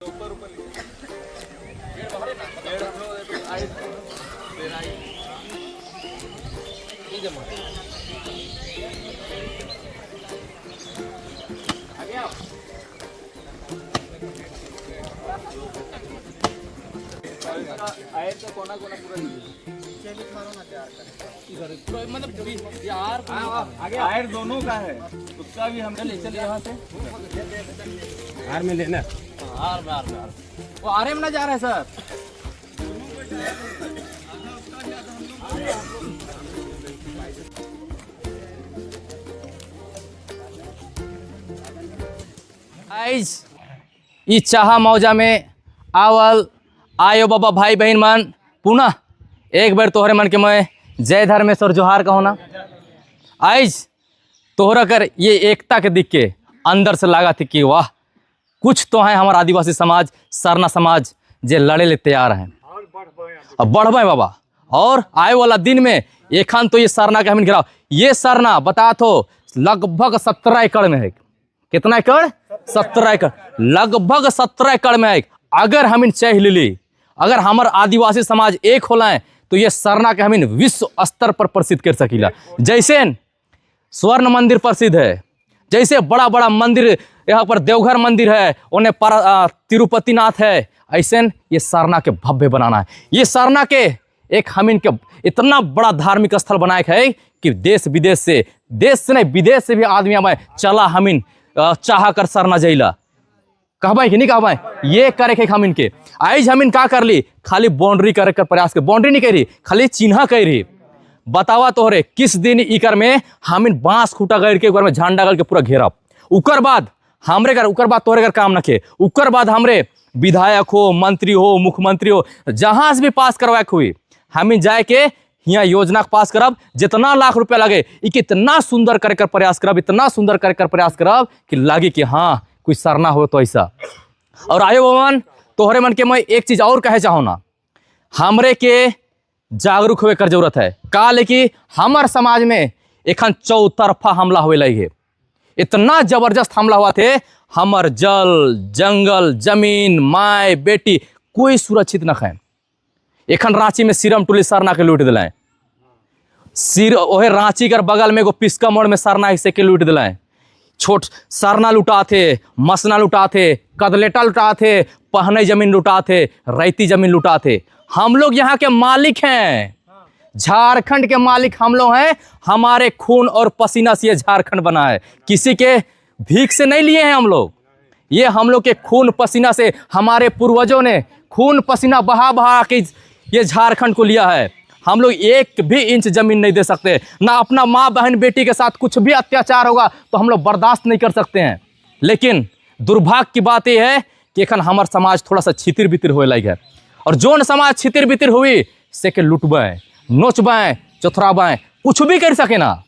आयर दोनों का है, उसका भी हम चले यहाँ से आर में लेना। आर वो आर में ना जा रहा है सर। ई चाहा मौजा में आवल आयो बाबा भाई बहन मन पुनः एक बार तोहरे मन के मैं जय धर्मेश्वर जोहार कहूँ ना। आज तोहरा कर ये एकता के दिख के अंदर से लगा थी कि वाह कुछ तो है हमारा आदिवासी समाज सरना समाज जे लड़े ले तैयार हैं और बढ़ बाबा। और आए वाला दिन में एखन तो ये सरना के हम गिराओ, ये सरना बता तो लगभग 17 एकड़ में है। कितना एकड़? 17 एकड़, लगभग 17 एकड़ में है। अगर हम चाह ली, अगर हमार आदिवासी समाज एक होलाए तो ये सरना के हम विश्व स्तर पर प्रसिद्ध कर सकीला। जैसे स्वर्ण मंदिर प्रसिद्ध है, जैसे बड़ा बड़ा मंदिर यहाँ पर देवघर मंदिर है, उन्हें तिरुपति नाथ है, ऐसे ये सरना के भव्य बनाना है। ये सरना के एक हम इनके इतना बड़ा धार्मिक स्थल बनाए है कि देश विदेश से, देश से नहीं विदेश से भी आदमी आवे चला हम चाह कर सरना जैला कहबाई कि नहीं कहबाई। ये करे के हम इनके आज हम का कर ली, खाली बाउंड्री करे कर प्रयास कर, बाउंड्री नहीं करी खाली चिन्हा कर रही। बतावा तोहरे किस दिन इकर में हम बांस खूटा गड़ के ऊपर में झंडा गड़ के पूरा घेरब। उकर बाद हमरे कर, उकर बाद तोहरे कर काम नखे, उकर बाद हमरे विधायक हो, मंत्री हो, मुख्यमंत्री हो, जहां से भी पास करवाए हुई हम जाए के यहाँ योजना पास करब। जितना लाख रुपया लगे इतना सुंदर करे कर प्रयास करब, इतना सुंदर करे कर प्रयास करब कि लगे कि हाँ कोई सरना हो तो ऐसा। और आयो भगवान तोहरे मन के मैं एक चीज और कहे चाहो ना, हमरे के जागरूक होवे कर जरूरत है। का लेकि हमार समाज में एखन चौतरफा हमला हुए लगे, इतना जबरदस्त हमला हुआ थे। हमर जल जंगल जमीन माय बेटी कोई सुरक्षित न है। एखन रांची में सिरम टुली सरना के लूट दिलाए, सिर ओहे रांची कर बगल में एगो पिस्का मोड़ में सरना हिस्से के लूट दिलाए। छोट सरना लुटा थे, मसना लुटा थे, कदलेटा लुटा थे, पहने जमीन लुटा थे, रैती जमीन लुटा थे। हम लोग यहाँ के मालिक हैं, झारखंड के मालिक हम लोग हैं। हमारे खून और पसीना से ये झारखंड बना है, किसी के भीख से नहीं लिए हैं हम लोग। ये हम लोग के खून पसीना से, हमारे पूर्वजों ने खून पसीना बहा बहा के ये झारखंड को लिया है। हम लोग एक भी इंच जमीन नहीं दे सकते, ना अपना माँ बहन बेटी के साथ कुछ भी अत्याचार होगा तो हम लोग बर्दाश्त नहीं कर सकते हैं। लेकिन दुर्भाग्य की बात यह है कि एखन हमार समाज थोड़ा सा छितिर बितिर होए लगे है। और जोन समाज छितिर बितिर हुई से के लुटबें नोचबें चौथराबें कुछ भी कर सके ना।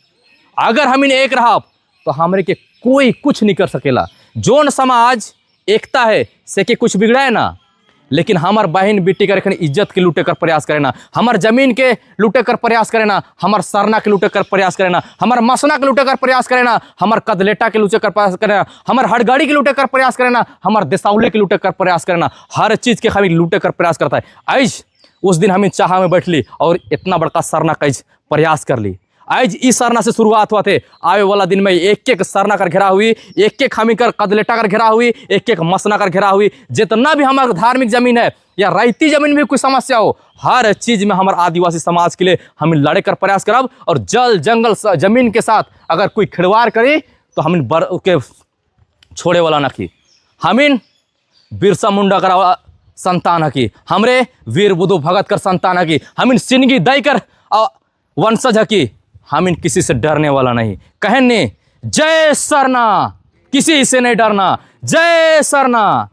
अगर हम इन एक रहा तो हमरे के कोई कुछ नहीं कर सकेला। जोन समाज एकता है से के कुछ बिगड़ा है ना, लेकिन हमार बहन बेटी कर इज्जत के लूटे कर प्रयास करे ना, हमार जमीन के लूटे कर प्रयास करे ना, हमार सरना के लूटे कर प्रयास करे ना, हमार मसना के लूटे कर प्रयास करे ना, हमार कदलेटा के लूटे कर प्रयास करे ना, हमार हड़गाड़ी के लूटे कर प्रयास करे ना, हमार देसावले के लूटे कर प्रयास करे ना। हर चीज़ के हम लूटे कर प्रयास करता है। आज उस दिन हम चाह में बैठ ली और इतना बड़का सरना का प्रयास कर ली। आज इस सरना से शुरुआत हुआ थे, आए वाला दिन में एक एक सरना कर घेरा हुई, एक एक हमी कर कदलेटा कर घेरा हुई, एक एक मसना कर घेरा हुई। जितना भी हमारा धार्मिक जमीन है या रैती जमीन में कोई समस्या हो, हर चीज में हमारे आदिवासी समाज के लिए हम लड़े कर प्रयास करब। और जल जंगल जमीन के साथ अगर कोई खिलवाड़ करे तो हम के छोड़े वाला न की। हमिन बिरसा मुंडा कर संतान है की, हमरे वीर बुद्धू भगत कर संतान है की, हमिन सिंगी दई कर वंशज है की। हम इन किसी से डरने वाला नहीं। कहने जय सरना, किसी से नहीं डरना। जय सरना।